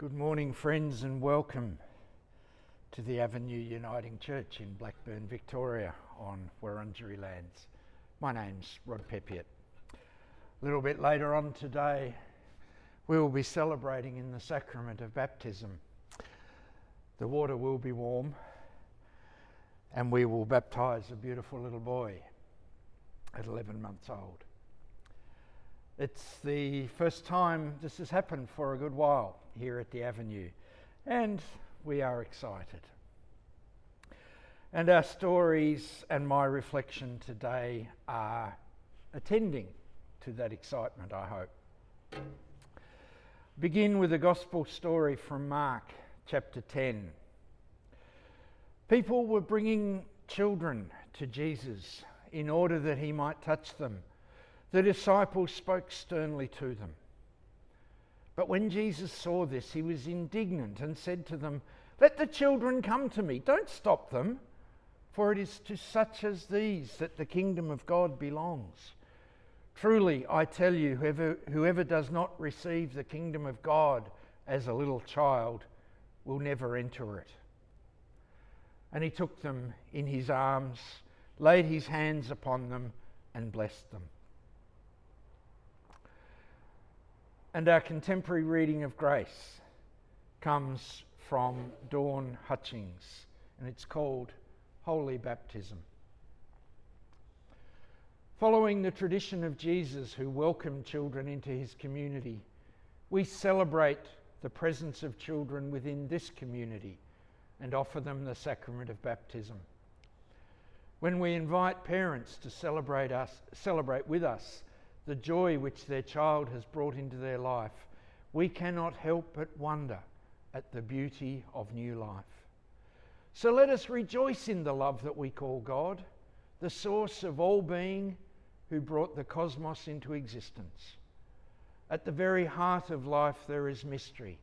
Good morning, friends, and welcome to the Avenue Uniting Church in Blackburn, Victoria on Wurundjeri lands. My name's Rod Peppiatt. A little bit later on today, we will be celebrating in the sacrament of baptism. The water will be warm and we will baptise a beautiful little boy at 11 months old. It's the first time this has happened for a good while here at the Avenue, and we are excited. And our stories and my reflection today are attending to that excitement, I hope. Begin with a gospel story from Mark chapter 10. People were bringing children to Jesus in order that he might touch them. The disciples spoke sternly to them. But when Jesus saw this, he was indignant and said to them, "Let the children come to me. Don't stop them, for it is to such as these that the kingdom of God belongs. Truly, I tell you, whoever does not receive the kingdom of God as a little child will never enter it." And he took them in his arms, laid his hands upon them, and blessed them. And our contemporary reading of grace comes from Dawn Hutchings, and it's called Holy Baptism. Following the tradition of Jesus, who welcomed children into his community, we celebrate the presence of children within this community and offer them the sacrament of baptism. When we invite parents to celebrate with us the joy which their child has brought into their life, we cannot help but wonder at the beauty of new life. So let us rejoice in the love that we call God, the source of all being, who brought the cosmos into existence. At the very heart of life there is mystery,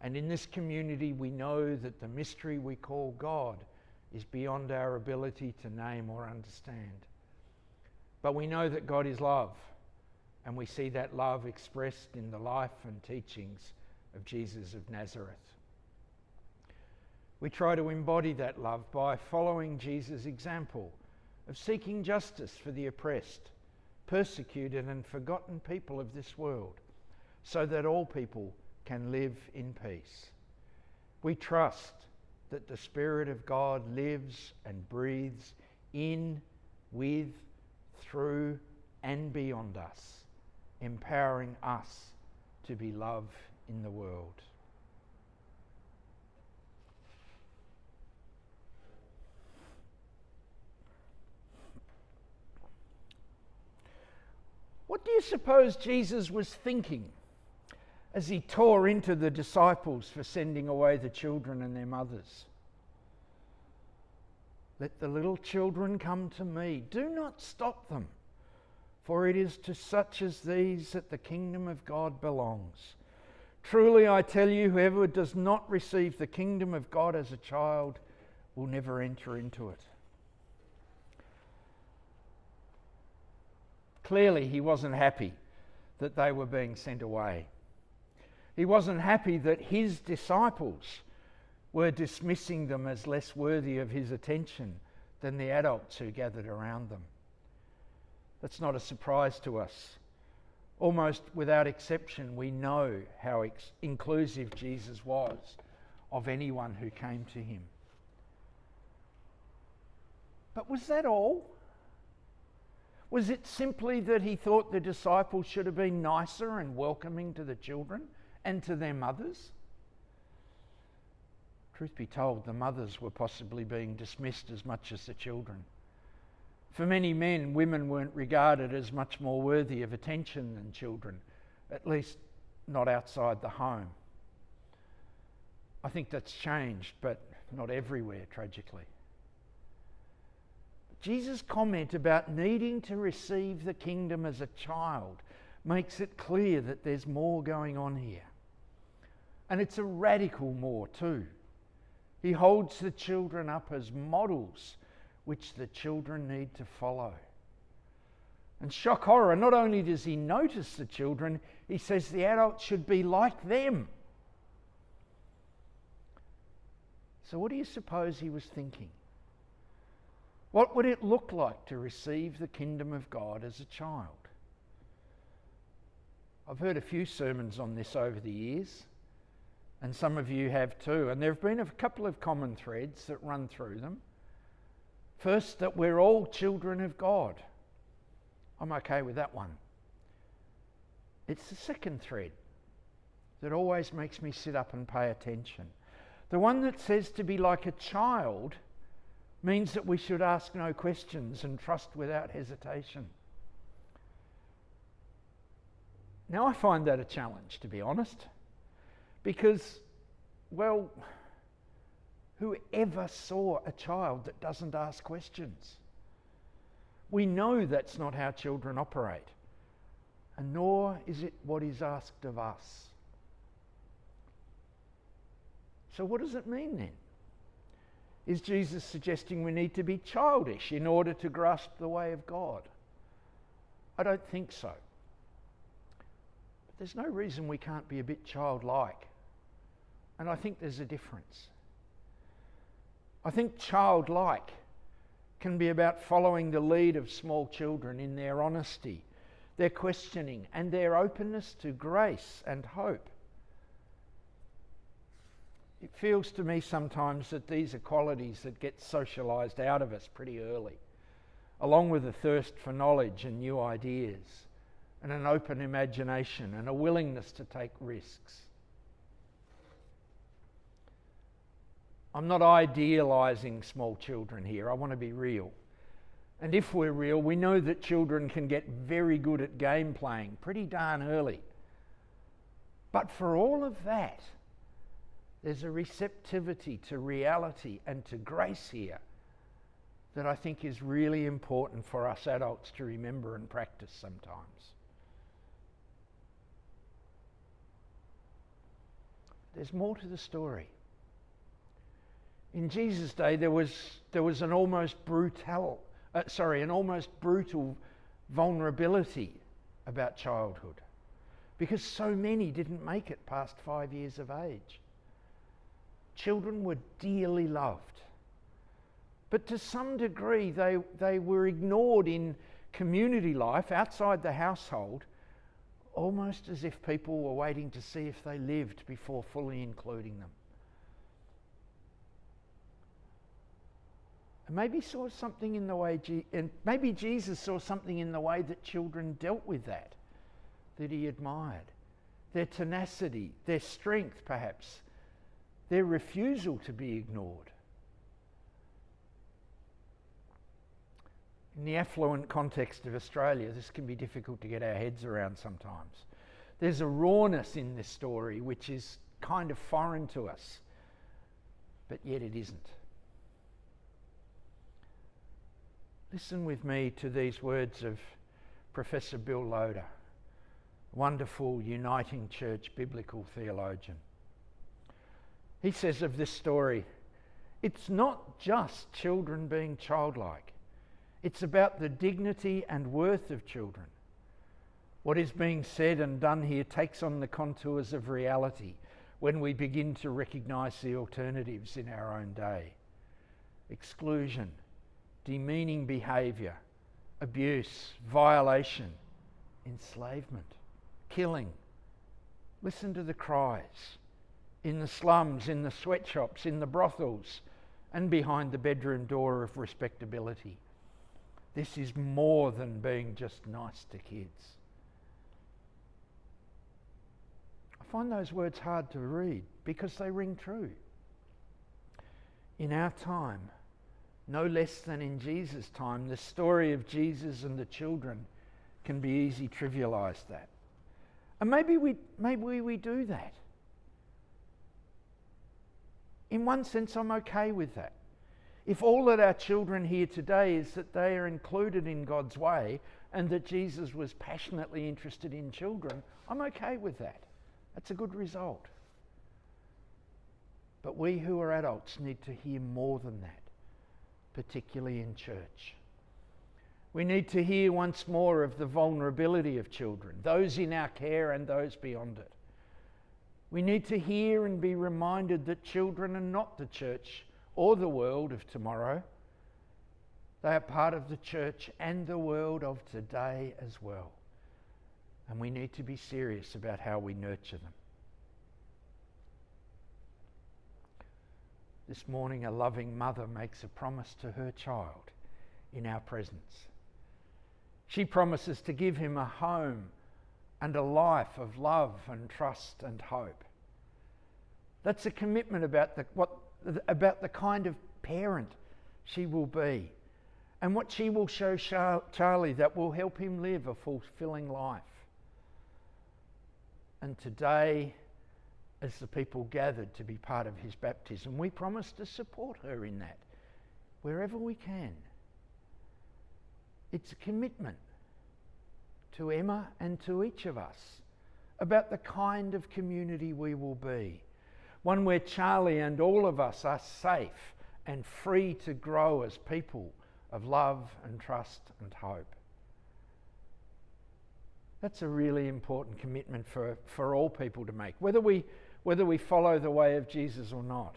and in this community we know that the mystery we call God is beyond our ability to name or understand. But we know that God is love, and we see that love expressed in the life and teachings of Jesus of Nazareth. We try to embody that love by following Jesus' example of seeking justice for the oppressed, persecuted and forgotten people of this world, so that all people can live in peace. We trust that the Spirit of God lives and breathes in, with, through and beyond us, empowering us to be love in the world. What do you suppose Jesus was thinking as he tore into the disciples for sending away the children and their mothers? "Let the little children come to me. Do not stop them. For it is to such as these that the kingdom of God belongs. Truly I tell you, whoever does not receive the kingdom of God as a child will never enter into it." Clearly he wasn't happy that they were being sent away. He wasn't happy that his disciples were dismissing them as less worthy of his attention than the adults who gathered around them. That's not a surprise to us. Almost without exception, we know how inclusive Jesus was of anyone who came to him. But was that all? Was it simply that he thought the disciples should have been nicer and welcoming to the children and to their mothers? Truth be told, the mothers were possibly being dismissed as much as the children. For many men, women weren't regarded as much more worthy of attention than children, at least not outside the home. I think that's changed, but not everywhere, tragically. Jesus' comment about needing to receive the kingdom as a child makes it clear that there's more going on here. And it's a radical more too. He holds the children up as models which the children need to follow. And shock horror, not only does he notice the children, he says the adults should be like them. So what do you suppose he was thinking? What would it look like to receive the kingdom of God as a child? I've heard a few sermons on this over the years, and some of you have too, and there have been a couple of common threads that run through them. First, that we're all children of God. I'm okay with that one. It's the second thread that always makes me sit up and pay attention. The one that says to be like a child means that we should ask no questions and trust without hesitation. Now, I find that a challenge, to be honest, because, well, whoever saw a child that doesn't ask questions? We know that's not how children operate, and nor is it what is asked of us. So what does it mean then? Is Jesus suggesting we need to be childish in order to grasp the way of God? I don't think so. But there's no reason we can't be a bit childlike. And I think there's a difference. I think childlike can be about following the lead of small children in their honesty, their questioning, and their openness to grace and hope. It feels to me sometimes that these are qualities that get socialised out of us pretty early, along with a thirst for knowledge and new ideas, and an open imagination and a willingness to take risks. I'm not idealising small children here. I want to be real. And if we're real, we know that children can get very good at game playing pretty darn early. But for all of that, there's a receptivity to reality and to grace here that I think is really important for us adults to remember and practice sometimes. There's more to the story. In Jesus' day, there was an almost brutal vulnerability about childhood, because so many didn't make it past 5 years of age. Children were dearly loved, but to some degree they were ignored in community life outside the household, almost as if people were waiting to see if they lived before fully including them. And maybe saw something in the way, maybe Jesus saw something in the way that children dealt with that he admired. Their tenacity, their strength perhaps, their refusal to be ignored. In the affluent context of Australia, this can be difficult to get our heads around sometimes. There's a rawness in this story which is kind of foreign to us, but yet it isn't. Listen with me to these words of Professor Bill Loader, wonderful Uniting Church biblical theologian. He says of this story, it's not just children being childlike. It's about the dignity and worth of children. What is being said and done here takes on the contours of reality when we begin to recognise the alternatives in our own day. Exclusion, demeaning behaviour, abuse, violation, enslavement, killing. Listen to the cries in the slums, in the sweatshops, in the brothels, and behind the bedroom door of respectability. This is more than being just nice to kids. I find those words hard to read because they ring true. In our time, no less than in Jesus' time, the story of Jesus and the children can be easily trivialised that. And maybe we do that. In one sense, I'm okay with that. If all that our children hear today is that they are included in God's way and that Jesus was passionately interested in children, I'm okay with that. That's a good result. But we who are adults need to hear more than that, particularly in church. We need to hear once more of the vulnerability of children, those in our care and those beyond it. We need to hear and be reminded that children are not the church or the world of tomorrow. They are part of the church and the world of today as well. And we need to be serious about how we nurture them. This morning, a loving mother makes a promise to her child in our presence. She promises to give him a home and a life of love and trust and hope. That's a commitment about the kind of parent she will be, and what she will show Charlie that will help him live a fulfilling life. And today, as the people gathered to be part of his baptism, we promise to support her in that, wherever we can. It's a commitment to Emma and to each of us about the kind of community we will be. One where Charlie and all of us are safe and free to grow as people of love and trust and hope. That's a really important commitment for all people to make, whether we follow the way of Jesus or not.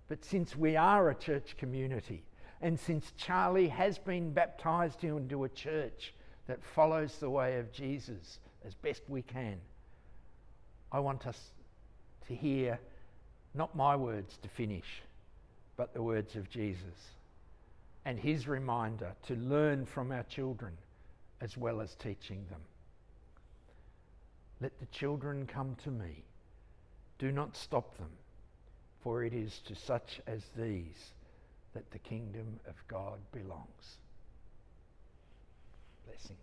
But since we are a church community, and since Charlie has been baptised into a church that follows the way of Jesus as best we can, I want us to hear not my words to finish, but the words of Jesus and his reminder to learn from our children as well as teaching them. Let the children come to me. Do not stop them, for it is to such as these that the kingdom of God belongs. Blessings.